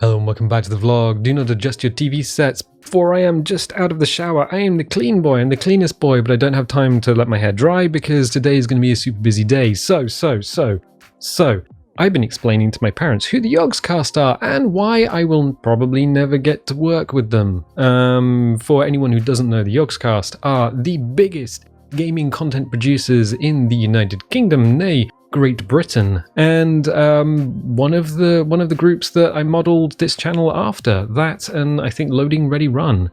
Hello and welcome back to the vlog. Do not adjust your TV sets, for I am just out of the shower. I am the clean boy, I'm the cleanest boy, but I don't have time to let my hair dry because today is going to be a super busy day. So, I've been explaining to my parents who the Yogscast are and why I will probably never get to work with them. For anyone who doesn't know, the Yogscast are the biggest gaming content producers in the United Kingdom, nay, Great Britain, and one of the groups that I modelled this channel after. That and I think Loading Ready Run.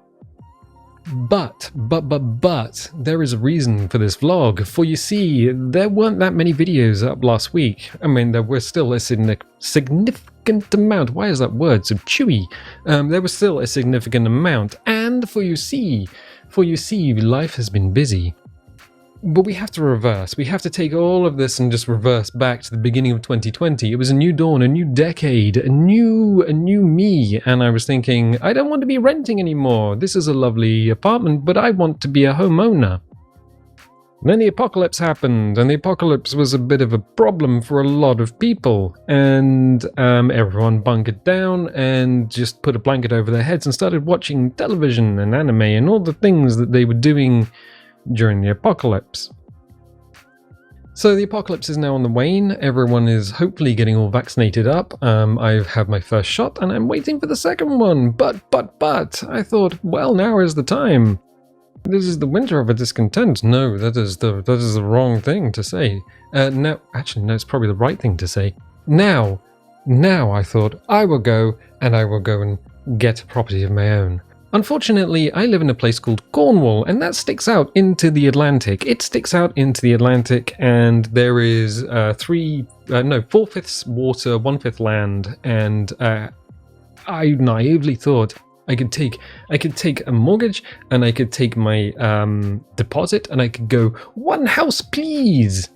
But there is a reason for this vlog. For you see, there weren't that many videos up last week. I mean, there were still a significant amount. Why is that word so chewy? There was still a significant amount, and for you see, life has been busy. But we have to reverse. We have to take all of this and just reverse back to the beginning of 2020. It was a new dawn, a new decade, a new me. And I was thinking, I don't want to be renting anymore. This is a lovely apartment, but I want to be a homeowner. Then the apocalypse happened, and the apocalypse was a bit of a problem for a lot of people. And everyone bunkered down and just put a blanket over their heads and started watching television and anime and all the things that they were doing during the apocalypse. So the apocalypse is now on the wane. Everyone is hopefully getting all vaccinated up. I've had my first shot and I'm waiting for the second one. But I thought, well, now is the time. This is the winter of a discontent. No, that is the wrong thing to say. No, actually, no, it's probably the right thing to say. Now I thought I will go and get a property of my own. Unfortunately, I live in a place called Cornwall, and that sticks out into the Atlantic. It sticks out into the Atlantic, and there is 4/5 water, 1/5 land, and I naively thought I could take a mortgage, and I could take my deposit, and I could go, one house, please.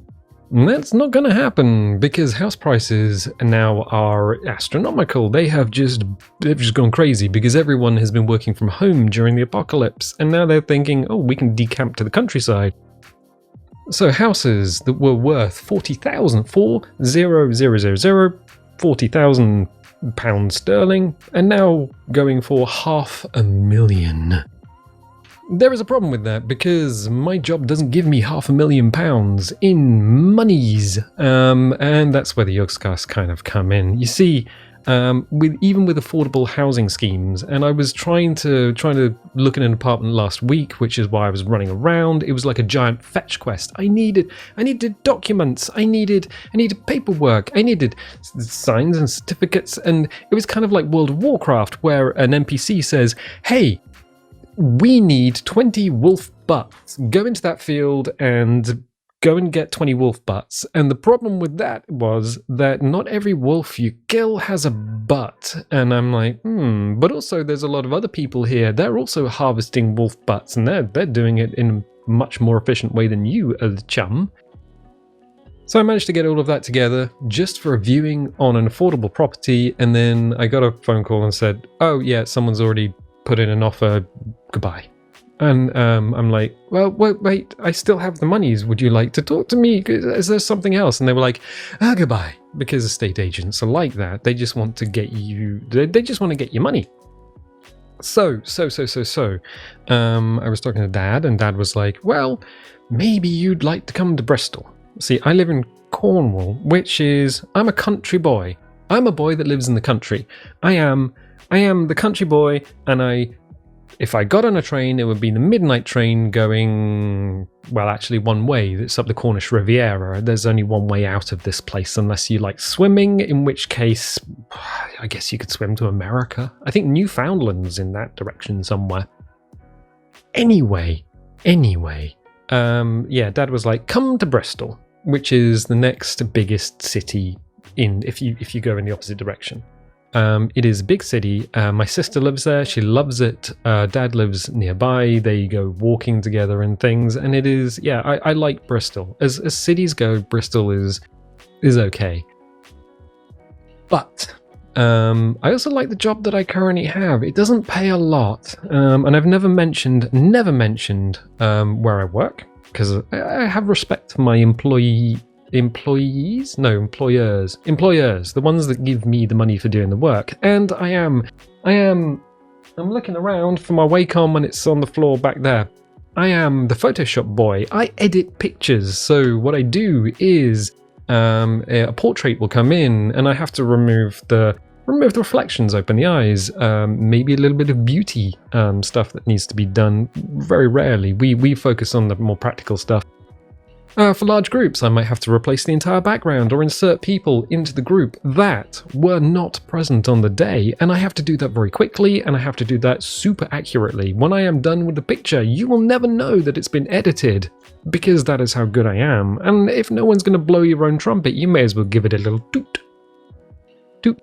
And that's not going to happen because house prices now are astronomical. They've just gone crazy because everyone has been working from home during the apocalypse, and now they're thinking, oh, we can decamp to the countryside. So houses that were worth 40,000, 40,000 pounds sterling, are now going for £500,000. There is a problem with that because my job doesn't give me £500,000 in monies, and that's where the Yogscast kind of come in. You see, even with affordable housing schemes, and I was trying to look at an apartment last week, which is why I was running around. It was like a giant fetch quest. I needed documents. I needed paperwork. I needed signs and certificates, and it was kind of like World of Warcraft, where an NPC says, "Hey, we need 20 wolf butts. Go into that field and go and get 20 wolf butts." And the problem with that was that not every wolf you kill has a butt. And I'm like, but also there's a lot of other people here. They're also harvesting wolf butts, and they're doing it in a much more efficient way than you, chum. So I managed to get all of that together just for a viewing on an affordable property. And then I got a phone call and said, oh yeah, someone's already put in an offer, goodbye. And I'm like, well, wait, I still have the monies. Would you like to talk to me? Is there something else? And they were like, goodbye. Because estate agents are like that. They just want to get you, they just want to get your money. So, I was talking to Dad, and Dad was like, well, maybe you'd like to come to Bristol. See, I live in Cornwall, which is, I'm a country boy. I'm a boy that lives in the country. I am the country boy, and if I got on a train, it would be the midnight train going, well, actually one way. It's up the Cornish Riviera. There's only one way out of this place unless you like swimming, in which case, I guess you could swim to America. I think Newfoundland's in that direction somewhere. Anyway, Dad was like, come to Bristol, which is the next biggest city if you go in the opposite direction. It is a big city. My sister lives there. She loves it. Dad lives nearby. They go walking together and things. And it is, I like Bristol. As cities go, Bristol is okay. But I also like the job that I currently have. It doesn't pay a lot. And I've never mentioned where I work, because I have respect for my employee employees? No, employers. Employers, the ones that give me the money for doing the work. And I'm looking around for my Wacom and it's on the floor back there. I am the Photoshop boy. I edit pictures. So what I do is a portrait will come in and I have to remove the reflections, open the eyes, maybe a little bit of beauty stuff that needs to be done. Very rarely. We focus on the more practical stuff. For large groups, I might have to replace the entire background or insert people into the group that were not present on the day, and I have to do that very quickly, and I have to do that super accurately. When I am done with the picture, you will never know that it's been edited, because that is how good I am. And if no one's going to blow your own trumpet, you may as well give it a little toot. Toot.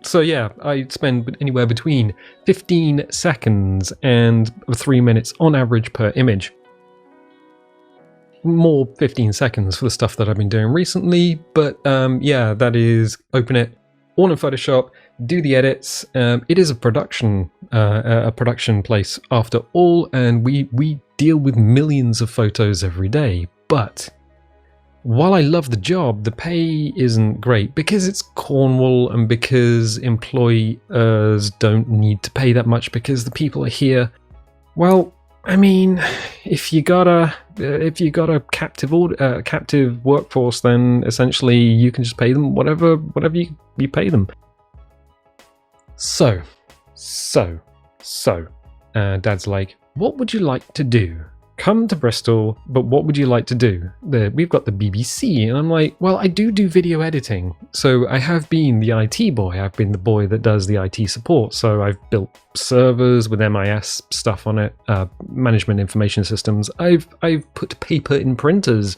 So yeah, I spend anywhere between 15 seconds and 3 minutes on average per image. More 15 seconds for the stuff that I've been doing recently, but yeah, that is open it all in Photoshop, do the edits. It is a production place after all, and we deal with millions of photos every day. But while I love the job, the pay isn't great because it's Cornwall and because employers don't need to pay that much because the people are here. Well, I mean, if you got a captive workforce, then essentially you can just pay them whatever you pay them. So, Dad's like, what would you like to do? Come to Bristol, but what would you like to do? We've got the BBC, and I'm like, well, I do video editing. So I have been the IT boy. I've been the boy that does the IT support. So I've built servers with MIS stuff on it, management information systems. I've put paper in printers.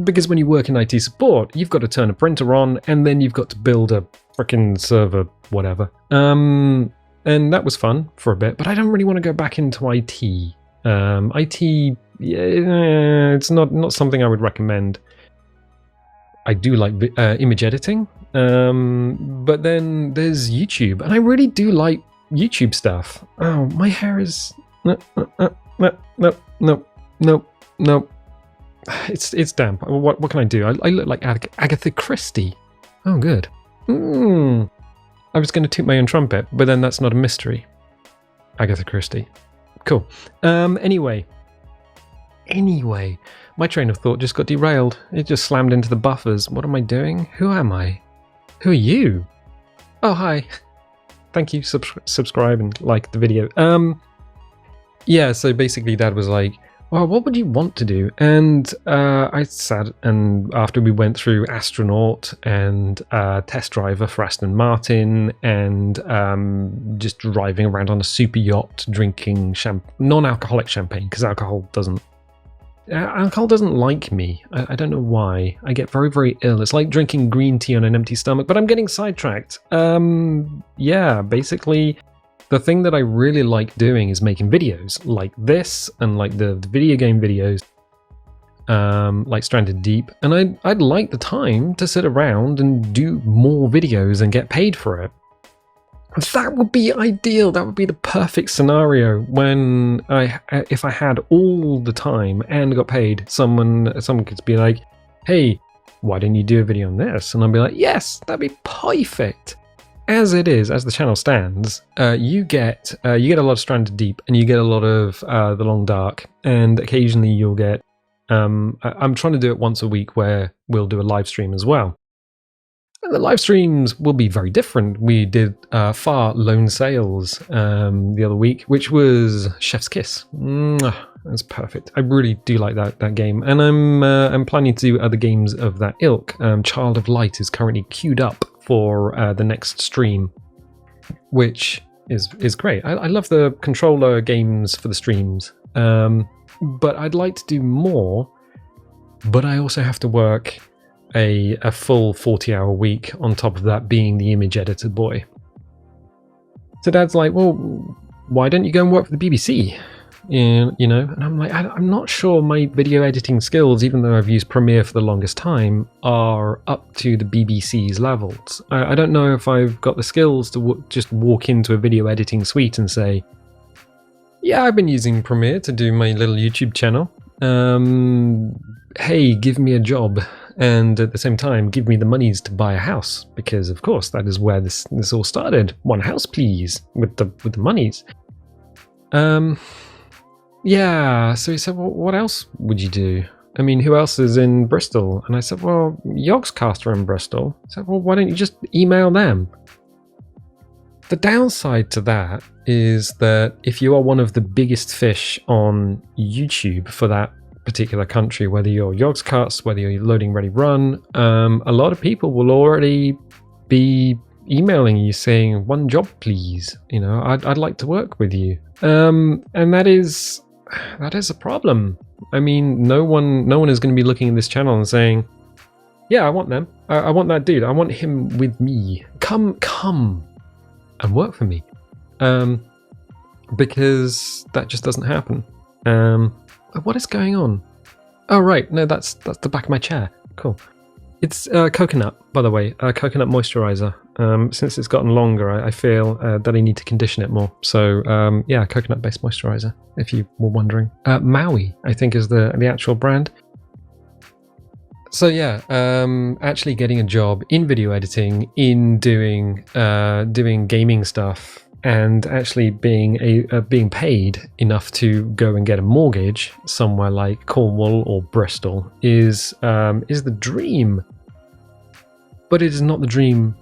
Because when you work in IT support, you've got to turn a printer on, and then you've got to build a frickin' server, whatever. And that was fun for a bit, but I don't really want to go back into IT. IT, yeah, it's not something I would recommend. I do like image editing, but then there's YouTube, and I really do like YouTube stuff. Oh, my hair is no. It's damp. What can I do? I look like Agatha Christie. Oh, good. I was going to toot my own trumpet, but then that's not a mystery. Agatha Christie. Cool. Anyway, my train of thought just got derailed. It just slammed into the buffers. What am I doing? Who am I? Who are you? Oh, hi. Thank you. Subscribe and like the video. Yeah, so basically Dad was like, well, what would you want to do? And I sat, and after we went through Astronaut and Test Driver for Aston Martin and just driving around on a super yacht drinking non-alcoholic champagne, because alcohol doesn't like me. I don't know why. I get very, very ill. It's like drinking green tea on an empty stomach, but I'm getting sidetracked. Yeah, basically, the thing that I really like doing is making videos like this and like the video game videos, like Stranded Deep. And I'd like the time to sit around and do more videos and get paid for it. That would be ideal. That would be the perfect scenario when if I had all the time and got paid. Someone could be like, hey, why don't you do a video on this? And I'd be like, yes, that'd be perfect. As it is, as the channel stands, you get a lot of Stranded Deep, and you get a lot of The Long Dark, and occasionally you'll get. I'm trying to do it once a week, where we'll do a live stream as well. And the live streams will be very different. We did Far Lone Sails the other week, which was Chef's Kiss. That's perfect. I really do like that game, and I'm planning to do other games of that ilk. Child of Light is currently queued up for the next stream, which is great. I love the controller games for the streams, but I'd like to do more, but I also have to work a full 40-hour week on top of that, being the image editor boy. So Dad's like, well, why don't you go and work for the BBC? You know, and I'm like, I'm not sure my video editing skills, even though I've used Premiere for the longest time, are up to the BBC's levels. I don't know if I've got the skills to just walk into a video editing suite and say, yeah, I've been using Premiere to do my little YouTube channel. hey, give me a job, and at the same time, give me the monies to buy a house, because of course that is where this all started. One house, please, with the monies. Yeah. So he said, well, what else would you do? I mean, who else is in Bristol? And I said, well, Yogscast are in Bristol. I said, well, why don't you just email them? The downside to that is that if you are one of the biggest fish on YouTube for that particular country, whether you're Yogscast, whether you're Loading Ready Run, a lot of people will already be emailing you saying, one job, please. You know, I'd like to work with you. And that is a problem. I mean, no one is going to be looking at this channel and saying, yeah, I want them. I want that dude. I want him with me. Come and work for me. Because that just doesn't happen. What is going on? Oh, right. No, that's the back of my chair. Cool. It's coconut, by the way, coconut moisturizer. Since it's gotten longer, I feel that I need to condition it more. So, yeah, coconut-based moisturizer, if you were wondering. Maui, I think, is the actual brand. So, yeah, actually getting a job in video editing, in doing gaming stuff, and actually being paid enough to go and get a mortgage somewhere like Cornwall or Bristol is the dream. But it is not the dream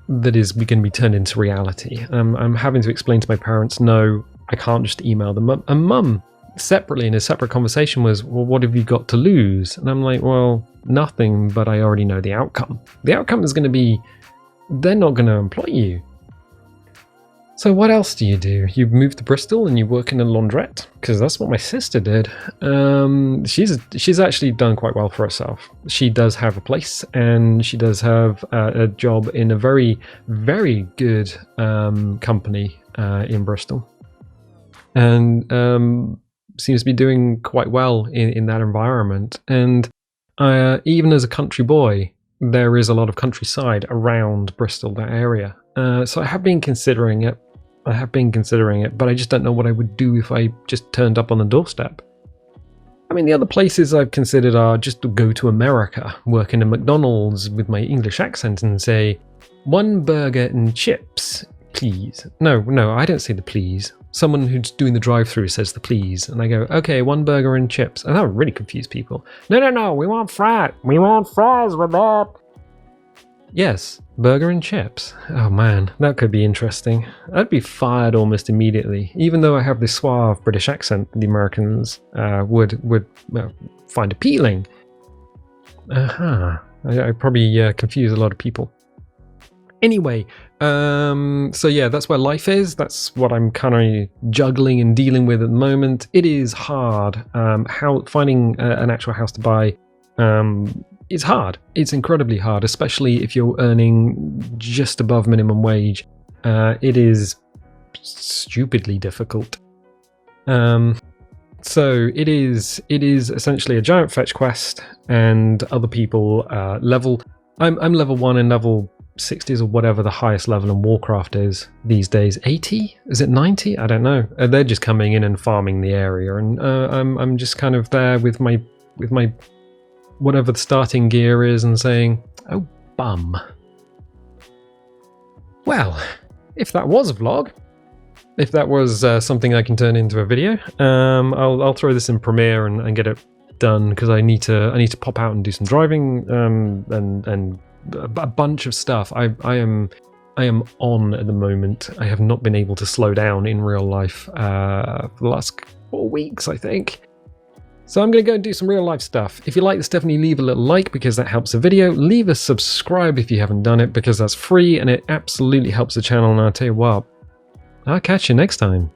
that is going to be turned into reality. I'm having to explain to my parents, no, I can't just email them. And Mum, separately in a separate conversation, was, well, what have you got to lose? And I'm like, well, nothing, but I already know the outcome. The outcome is going to be, they're not going to employ you. So what else do? You move to Bristol and you work in a laundrette? Because that's what my sister did. She's actually done quite well for herself. She does have a place, and she does have a job in a very, very good company in Bristol. And seems to be doing quite well in that environment. And even as a country boy, there is a lot of countryside around Bristol, that area. So I have been considering it. But I just don't know what I would do if I just turned up on the doorstep. I mean, the other places I've considered are just to go to America, work in a McDonald's with my English accent and say, one burger and chips, please. No, I don't say the please. Someone who's doing the drive-through says the please, and I go, okay, one burger and chips. And that would really confuse people. No, we want fries. We want fries with that. Yes, burger and chips. Oh man, that could be interesting. I'd be fired almost immediately, even though I have this suave British accent the Americans would find appealing. I probably confuse a lot of people. Anyway, so yeah, that's where life is. That's what I'm kind of juggling and dealing with at the moment. It is hard. Finding an actual house to buy. It's hard. It's incredibly hard, especially if you're earning just above minimum wage. It is stupidly difficult. So it is essentially a giant fetch quest, and other people level. I'm level 1 and level 60s or whatever the highest level in Warcraft is these days. 80? Is it 90? I don't know. They're just coming in and farming the area, and I'm just kind of there with my whatever the starting gear is and saying, oh bum. Well, if that was a vlog, if that was something I can turn into a video, I'll throw this in Premiere and get it done, because I need to pop out and do some driving and a bunch of stuff. I am on at the moment. I have not been able to slow down in real life for the last 4 weeks, I think. So I'm going to go and do some real life stuff. If you like this, definitely leave a little like, because that helps the video. Leave a subscribe if you haven't done it, because that's free and it absolutely helps the channel. And I'll tell you what, I'll catch you next time.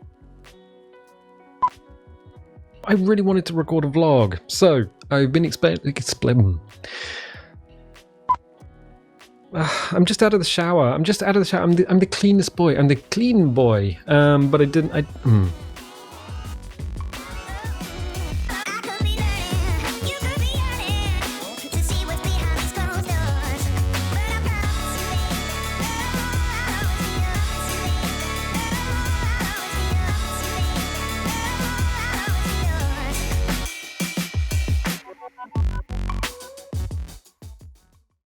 I really wanted to record a vlog, so I've been I'm just out of the shower. I'm the cleanest boy. I'm the clean boy. But I didn't.